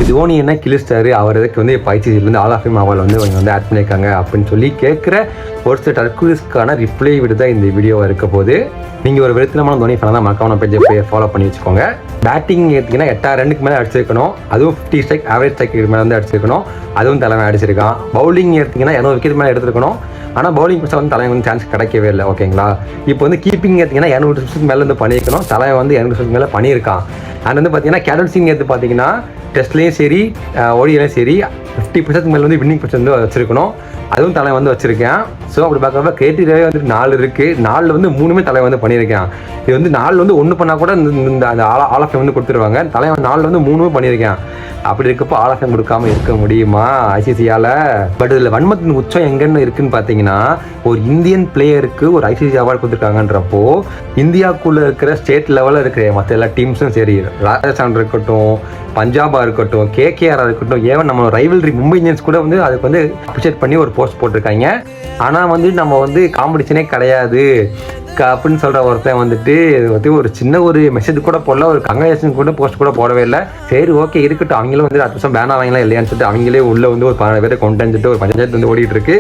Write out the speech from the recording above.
அப்படி தோனி என்ன கிழிச்சிட்டாரு, அவர் இதுக்கு வந்து இப்போ ஐசிசிலேருந்து ஆல் ஆஃப் ஃபேம் அவார்டு வந்து அவங்க வந்து ஆட் பண்ணியிருக்காங்க அப்படின்னு சொல்லி கேட்குற ஒரு சில டர்க்குவிஸ்க்கான ரிப்ளை விட தான் இந்த வீடியோவாக இருக்க போது. நீங்கள் ஒரு வெறுத்தனமான தோனி ஃபேனாக தான் மறக்காம பேஜை போய் ஃபாலோ பண்ணி வச்சுக்கோங்க. பேட்டிங் எடுத்திங்கன்னா 8 ரன்னுக்கு மேலே அடிச்சிருக்கணும், அதுவும் 50 ஸ்ட்ரைக் ஆவரேஜ் ஸ்ட்ரைக் மேலே வந்து அடிச்சிருக்கணும், அதுவும் தலைமை அடிச்சிருக்கான். பவுலிங் எடுத்திங்கன்னா 200 விக்கெட் மேலே எடுத்துருக்கணும், ஆனால் பவுலிங் பிடிச்சா வந்து தலைமை வந்து சான்ஸ் கிடைக்கவே இல்லை. ஓகேங்களா, இப்போ வந்து கீப்பிங் எடுத்திங்கன்னா 200 நிமிஷத்துக்கு மேலே வந்து பண்ணியிருக்கணும், தலைமை வந்து 200 நிமிஷத்துக்கு மேலே பண்ணியிருக்கான். அண்ட் வந்து பார்த்தீங்கன்னா கேப்டன்சிங் எடுத்து பார்த்தீங்கன்னா டெஸ்ட்லேயும் சரி ஓடியிலையும் சரி 50% மேலே வந்து வின்னிங் பர்சன்ட் வந்து வச்சிருக்கணும், அதுவும் தலை வந்து வச்சிருக்கேன். ஸோ அப்படி பார்க்குறப்ப கிரியேட்டிவாகவே வந்துட்டு 4 இருக்குது, 4 வந்து 3 தலை வந்து பண்ணியிருக்கேன். இது வந்து 4 வந்து 1 பண்ணால் கூட இந்த அந்த ஆல் ஆஃப் ஃபேம் வந்து கொடுத்துருவாங்க. தலை 4 வந்து 3 பண்ணியிருக்கேன். அப்படி இருக்கப்போ ஆல் ஆஃப் ஃபேம் கொடுக்காம இருக்க முடியுமா ஐசிசியால்? பட் இதில் வன்மத்தின் உச்சம் எங்கன்னு இருக்குன்னு பார்த்தீங்கன்னா, ஒரு இந்தியன் பிளேயருக்கு ஒரு ஐசிசி அவார்டு கொடுத்துருக்காங்கன்றப்போ இந்தியாவுக்குள்ளே இருக்கிற ஸ்டேட் லெவலில் இருக்கிற மற்ற எல்லா டீம்ஸும் சரி, ராஜஸ்தான் இருக்கட்டும், பஞ்சாபாக இருக்கட்டும், கேகேஆராக இருக்கட்டும், ஏவன் நம்ம ரைவல்ரி மும்பை இந்தியன்ஸ் கூட வந்து அதுக்கு வந்து அப்ரிஷியேட் பண்ணி ஒரு போஸ்ட் போட்டிருக்காங்க. ஆனால் வந்து நம்ம வந்து காம்படிஷனே கிடையாது அப்படின்னு சொல்கிற ஒருத்தன் வந்துட்டு ஒரு சின்ன ஒரு மெசேஜ் கூட போடல, ஒரு கங்க்ராச்சுலேஷன் கூட போஸ்ட் கூட போடவே இல்லை. சரி ஓகே இருக்கட்டும், அவங்களும் வந்து அடுத்த வருஷம் பேன் ஆவாங்களா இல்லையான்னு சொல்லிட்டு அவங்களே உள்ளே வந்து ஒரு 12 பேரை கொண்டு வந்துட்டு ஒரு பஞ்சாயத்து வந்து ஓடிட்டு இருக்கு.